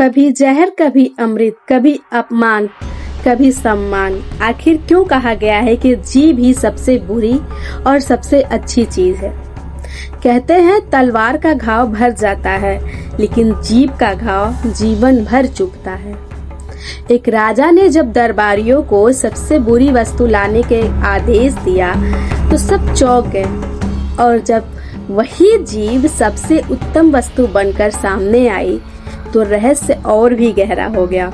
कभी जहर, कभी अमृत, कभी अपमान, कभी सम्मान। आखिर क्यों कहा गया है कि जीभ ही सबसे बुरी और सबसे अच्छी चीज है? कहते हैं तलवार का घाव भर जाता है, लेकिन जीभ का घाव जीवन भर चुभता है। एक राजा ने जब दरबारियों को सबसे बुरी वस्तु लाने के आदेश दिया तो सब चौंक गए, और जब वही जीभ सबसे उत्तम वस्तु बनकर सामने आई तो रहस्य और भी गहरा हो गया।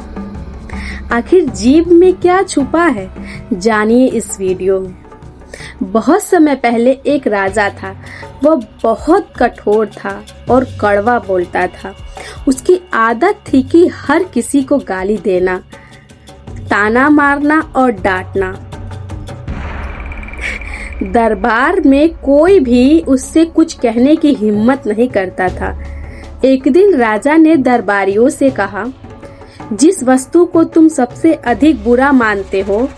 आखिर जीभ में क्या छुपा है, जानिए इस वीडियो में। बहुत समय पहले एक राजा था। वह बहुत कठोर था और कड़वा बोलता था। उसकी आदत थी कि हर किसी को गाली देना, ताना मारना और डांटना। दरबार में कोई भी उससे कुछ कहने की हिम्मत नहीं करता था। एक दिन राजा ने दरबारियों से कहा, जिस वस्तु को तुम सबसे अधिक बुरा मानते हो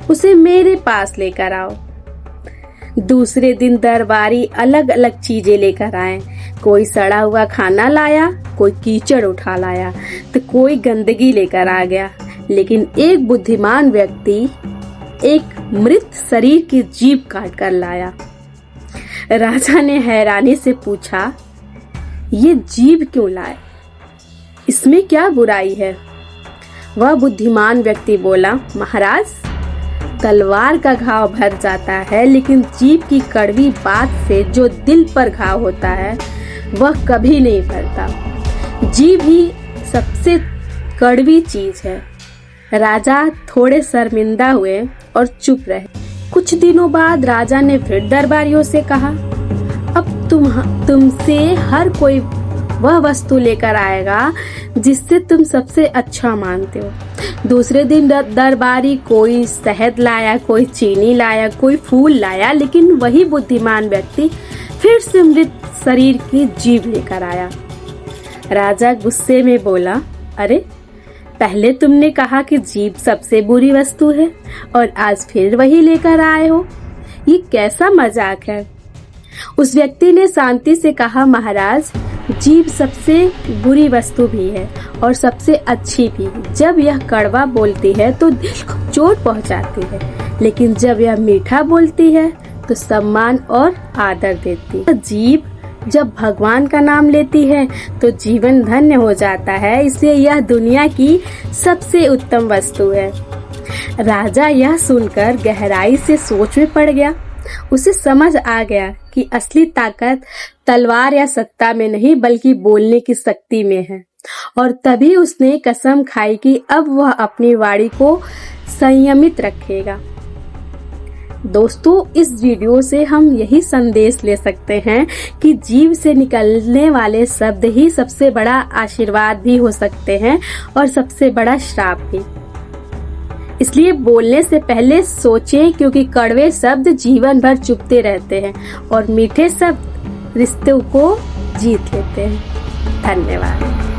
उसे मेरे पास लेकर आओ। दूसरे दिन दरबारी अलग अलग चीजें लेकर आए। कोई सड़ा हुआ खाना लाया, कोई कीचड़ उठा लाया, तो कोई गंदगी लेकर आ गया। लेकिन एक बुद्धिमान व्यक्ति एक मृत शरीर की जीभ काट कर लाया। राजा ने हैरानी से पूछा, ये जीभ क्यों लाए? इसमें क्या बुराई है? वह बुद्धिमान व्यक्ति बोला, महाराज, तलवार का घाव भर जाता है, लेकिन जीभ की कड़वी बात से जो दिल पर घाव होता है वह कभी नहीं भरता। जीभ ही सबसे कड़वी चीज है। राजा थोड़े शर्मिंदा हुए और चुप रहे। कुछ दिनों बाद राजा ने फिर दरबारियों से कहा, अब तुमसे हर कोई वह वस्तु लेकर आएगा जिससे तुम सबसे अच्छा मानते हो। दूसरे दिन दरबारी कोई शहद लाया, कोई चीनी लाया, कोई फूल लाया, लेकिन वही बुद्धिमान व्यक्ति फिर से मृत शरीर की जीभ लेकर आया। राजा गुस्से में बोला, अरे, पहले तुमने कहा कि जीभ सबसे बुरी वस्तु है और आज फिर वही लेकर आए हो। ये कैसा मजाक है? उस व्यक्ति ने शांति से कहा, महाराज, जीभ सबसे बुरी वस्तु भी है और सबसे अच्छी भी। जब यह कड़वा बोलती है तो दिल को चोट पहुंचाती है, लेकिन जब यह मीठा बोलती है तो सम्मान और आदर देती है। जीभ जब भगवान का नाम लेती है तो जीवन धन्य हो जाता है। इसलिए यह दुनिया की सबसे उत्तम वस्तु है। राजा यह सुनकर गहराई से सोच में पड़ गया। उसे समझ आ गया कि असली ताकत तलवार या सत्ता में नहीं, बल्कि बोलने की शक्ति में है। और तभी उसने कसम खाई कि अब वह अपनी वाणी को संयमित रखेगा। दोस्तों, इस वीडियो से हम यही संदेश ले सकते हैं कि जीभ से निकलने वाले शब्द ही सबसे बड़ा आशीर्वाद भी हो सकते हैं और सबसे बड़ा श्राप भी। इसलिए बोलने से पहले सोचें, क्योंकि कड़वे शब्द जीवन भर चुभते रहते हैं और मीठे शब्द रिश्तों को जीत लेते हैं। धन्यवाद।